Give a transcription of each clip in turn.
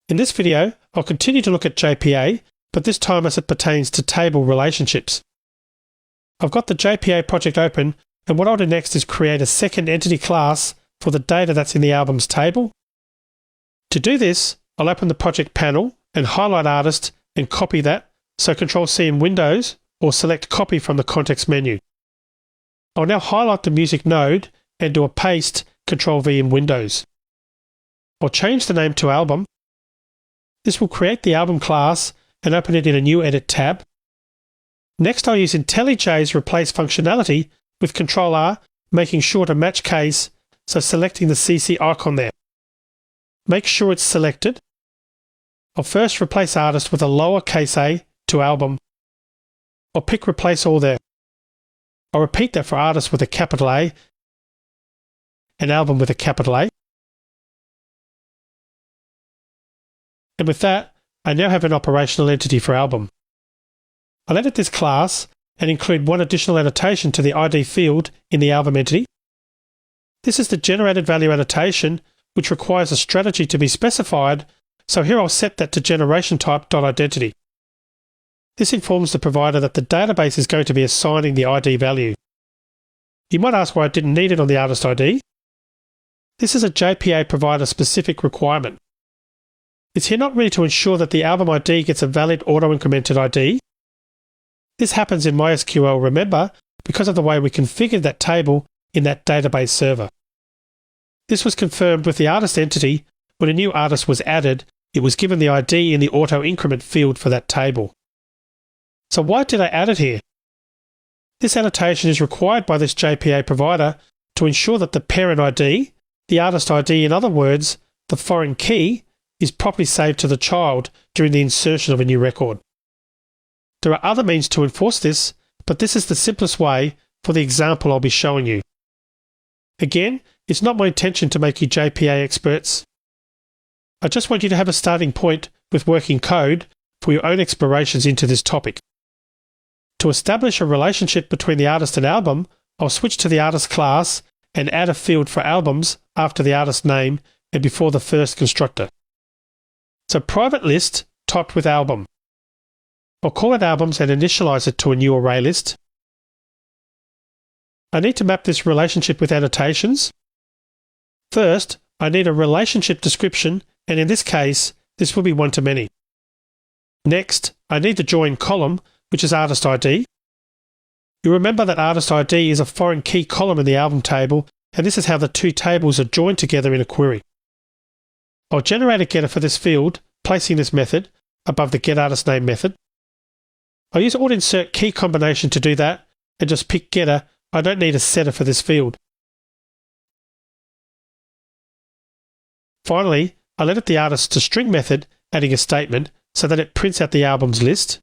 In this video, I'll continue to look at JPA, but this time as it pertains to table relationships. I've got the JPA project open, and what I'll do next is create a second entity class for the data that's in the albums table. To do this, I'll open the project panel and highlight artist and copy that, so Ctrl-C in Windows or select copy from the context menu. I'll now highlight the music node and do a paste, Ctrl-V in Windows. I'll change the name to album. This will create the album class and open it in a new edit tab. Next, I'll use IntelliJ's replace functionality with Ctrl-R, making sure to match case, so selecting the CC icon there. Make sure it's selected. I'll first replace artist with a lowercase a to album. I'll pick replace all there. I'll repeat that for artist with a capital A and album with a capital A. And with that, I now have an operational entity for album. I'll edit this class and include one additional annotation to the ID field in the album entity. This is the generated value annotation, which requires a strategy to be specified, so here I'll set that to generation type.identity. This informs the provider that the database is going to be assigning the ID value. You might ask why I didn't need it on the artist ID. This is a JPA provider specific requirement. It's here not really to ensure that the album ID gets a valid auto-incremented ID. This happens in MySQL, remember, because of the way we configured that table in that database server. This was confirmed with the artist entity. When a new artist was added, it was given the ID in the auto-increment field for that table. So why did I add it here? This annotation is required by this JPA provider to ensure that the parent ID, the artist ID, in other words, the foreign key, is properly saved to the child during the insertion of a new record. There are other means to enforce this, but this is the simplest way for the example I'll be showing you. Again, it's not my intention to make you JPA experts. I just want you to have a starting point with working code for your own explorations into this topic. To establish a relationship between the artist and album, I'll switch to the artist class and add a field for albums after the artist name and before the first constructor. So private list typed with album. I'll call it albums and initialize it to a new array list. I need to map this relationship with annotations. First, I need a relationship description, and in this case, this will be one-to-many. Next, I need the join column, which is artist ID. You remember that artist ID is a foreign key column in the album table, and this is how the two tables are joined together in a query. I'll generate a getter for this field, placing this method above the getArtistName method. I'll use AutoInsert key combination to do that, and just pick getter. I don't need a setter for this field. Finally, I'll edit the artist to string method, adding a statement so that it prints out the albums list.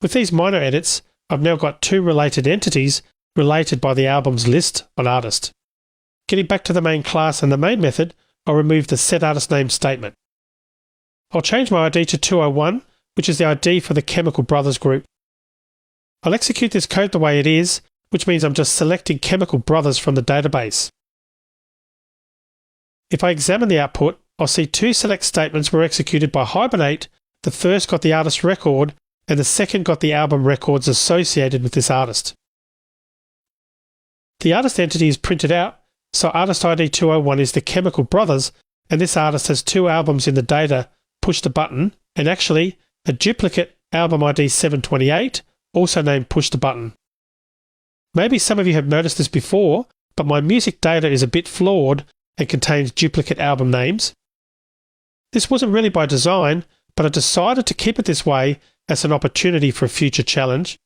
With these minor edits, I've now got two related entities related by the albums list on artist. Getting back to the main class and the main method, I'll remove the setArtistName statement. I'll change my ID to 201, which is the ID for the Chemical Brothers group. I'll execute this code the way it is, which means I'm just selecting Chemical Brothers from the database. If I examine the output, I'll see two select statements were executed by Hibernate. The first got the artist record, and the second got the album records associated with this artist. The artist entity is printed out, so artist ID 201 is the Chemical Brothers, and this artist has two albums in the data, push the button, and actually a duplicate album ID 728, also named push the button. Maybe some of you have noticed this before, but my music data is a bit flawed and contains duplicate album names. This wasn't really by design, but I decided to keep it this way as an opportunity for a future challenge.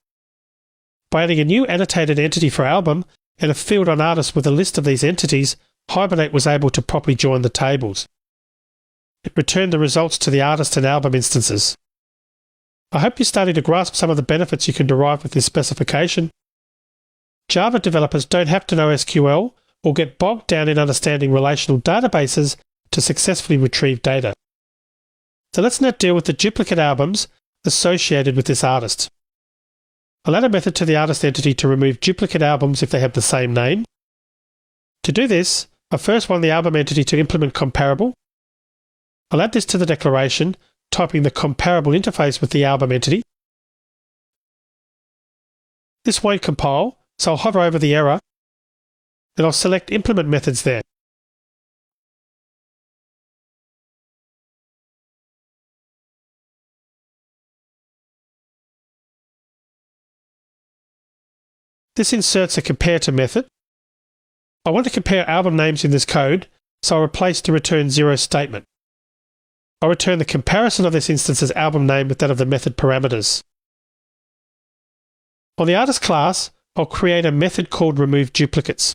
By adding a new annotated entity for album and a field on artist with a list of these entities, Hibernate was able to properly join the tables. It returned the results to the artist and album instances. I hope you're starting to grasp some of the benefits you can derive with this specification. Java developers don't have to know SQL or get bogged down in understanding relational databases to successfully retrieve data. So let's now deal with the duplicate albums associated with this artist. I'll add a method to the artist entity to remove duplicate albums if they have the same name. To do this, I first want the album entity to implement comparable. I'll add this to the declaration, typing the comparable interface with the album entity. This won't compile, so I'll hover over the error, and I'll select implement methods there. This inserts a compare to method. I want to compare album names in this code, so I'll replace the return 0 statement. I'll return the comparison of this instance's album name with that of the method parameters. On the artist class, I'll create a method called remove duplicates.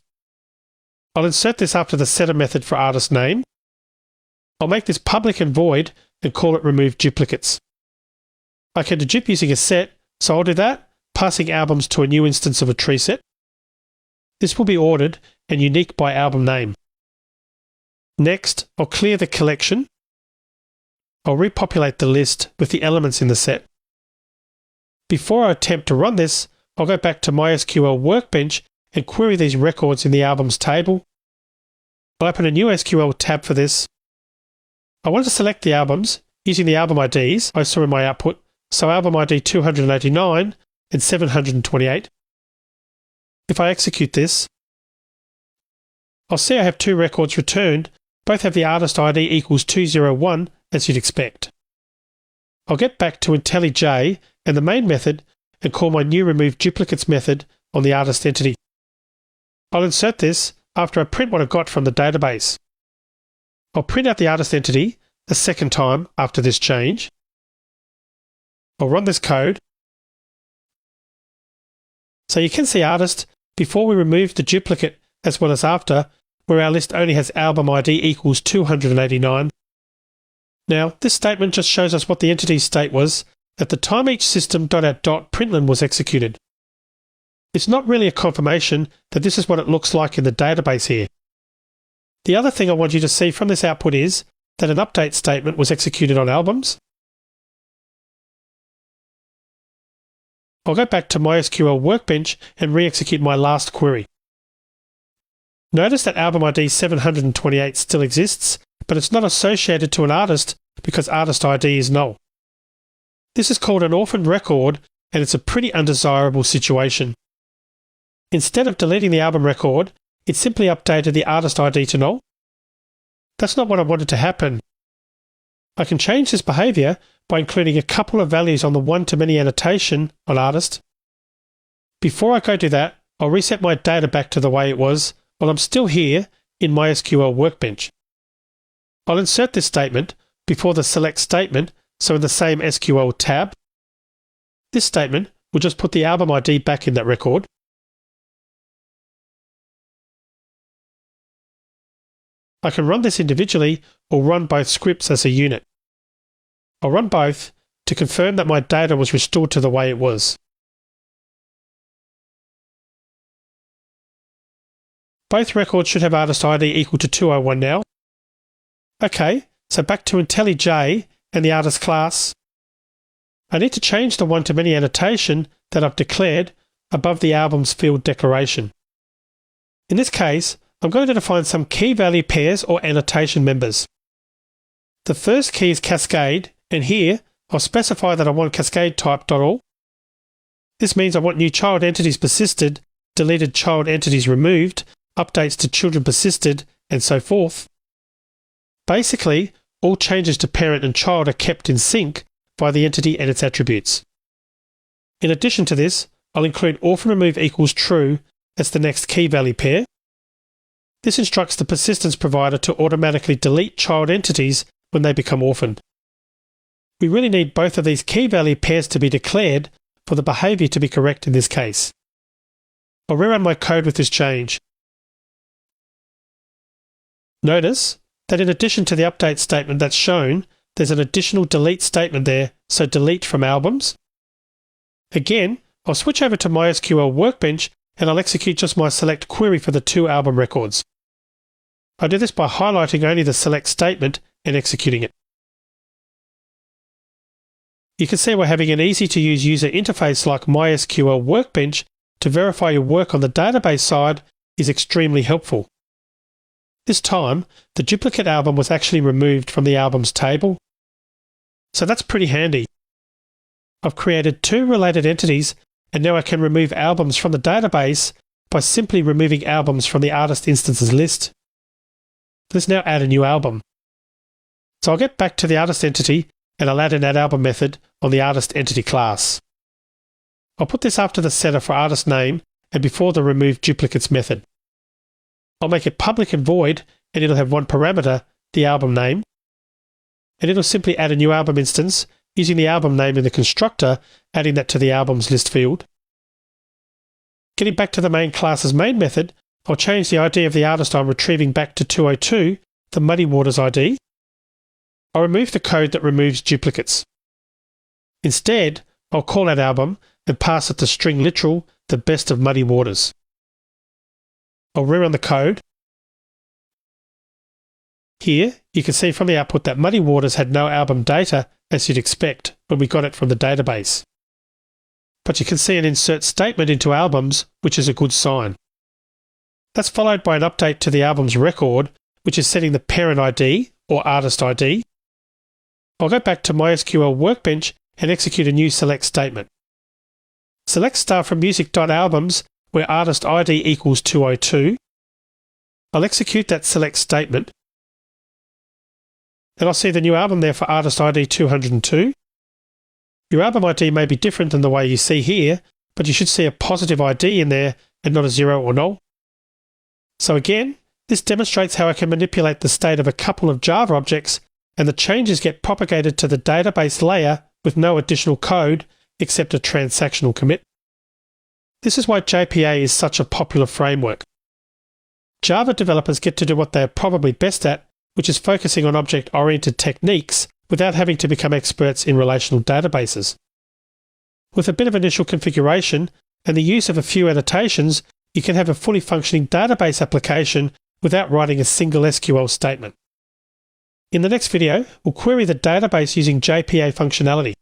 I'll insert this after the setter method for artist name. I'll make this public and void and call it remove duplicates. I can dedupe using a set, so I'll do that, passing albums to a new instance of a tree set. This will be ordered and unique by album name. Next, I'll clear the collection. I'll repopulate the list with the elements in the set. Before I attempt to run this, I'll go back to MySQL Workbench and query these records in the albums table. I'll open a new SQL tab for this. I want to select the albums using the album IDs I saw in my output, so album ID 289 and 728. If I execute this, I'll see I have two records returned. Both have the artist ID equals 201, as you'd expect. I'll get back to IntelliJ and the main method and call my new remove duplicates method on the artist entity. I'll insert this after I print what I got from the database. I'll print out the artist entity a second time after this change. I'll run this code. So you can see artist before we removed the duplicate as well as after, where our list only has album ID equals 289. Now, this statement just shows us what the entity's state was at the time each system.out.println was executed. It's not really a confirmation that this is what it looks like in the database here. The other thing I want you to see from this output is that an update statement was executed on albums. I'll go back to MySQL Workbench and re-execute my last query. Notice that album ID 728 still exists, but it's not associated to an artist because artist ID is null. This is called an orphaned record, and it's a pretty undesirable situation. Instead of deleting the album record, it simply updated the artist ID to null. That's not what I wanted to happen. I can change this behavior by including a couple of values on the one-to-many annotation on artist. Before I go do that, I'll reset my data back to the way it was while I'm still here in MySQL Workbench. I'll insert this statement before the select statement, so in the same SQL tab. This statement will just put the album ID back in that record. I can run this individually or run both scripts as a unit. I'll run both to confirm that my data was restored to the way it was. Both records should have artist ID equal to 201 now. Okay, so back to IntelliJ and the artist class. I need to change the one-to-many annotation that I've declared above the albums field declaration. In this case, I'm going to define some key value pairs or annotation members. The first key is cascade, and here I'll specify that I want cascade type.all. This means I want new child entities persisted, deleted child entities removed, updates to children persisted, and so forth. Basically, all changes to parent and child are kept in sync by the entity and its attributes. In addition to this, I'll include orphan remove equals true as the next key value pair. This instructs the persistence provider to automatically delete child entities when they become orphaned. We really need both of these key value pairs to be declared for the behavior to be correct in this case. I'll rerun my code with this change. Notice that in addition to the update statement that's shown, there's an additional delete statement there, so delete from albums. Again, I'll switch over to MySQL Workbench and I'll execute just my select query for the two album records. I do this by highlighting only the select statement and executing it. You can see we're having an easy-to-use user interface like MySQL Workbench to verify your work on the database side is extremely helpful. This time, the duplicate album was actually removed from the albums table. So that's pretty handy. I've created two related entities, and now I can remove albums from the database by simply removing albums from the artist instances list. Let's now add a new album. So I'll get back to the artist entity and I'll add an addAlbum method on the artist entity class. I'll put this after the setter for artist name and before the remove duplicates method. I'll make it public and void, and it'll have one parameter, the album name, and it'll simply add a new album instance using the album name in the constructor, adding that to the albums list field. Getting back to the main class's main method, I'll change the ID of the artist I'm retrieving back to 202, the Muddy Waters ID. I'll remove the code that removes duplicates. Instead, I'll call that album and pass it the string literal, the best of Muddy Waters. I'll rerun the code. Here, you can see from the output that Muddy Waters had no album data, as you'd expect when we got it from the database. But you can see an insert statement into albums, which is a good sign. That's followed by an update to the album's record, which is setting the parent ID, or artist ID. I'll go back to MySQL Workbench and execute a new select statement. Select star from music.albums, where artist ID equals 202. I'll execute that select statement, and I'll see the new album there for artist ID 202. Your album ID may be different than the way you see here, but you should see a positive ID in there and not a 0 or null. So again, this demonstrates how I can manipulate the state of a couple of Java objects, and the changes get propagated to the database layer with no additional code except a transactional commit. This is why JPA is such a popular framework. Java developers get to do what they are probably best at, which is focusing on object-oriented techniques without having to become experts in relational databases. With a bit of initial configuration and the use of a few annotations, you can have a fully functioning database application without writing a single SQL statement. In the next video, we'll query the database using JPA functionality.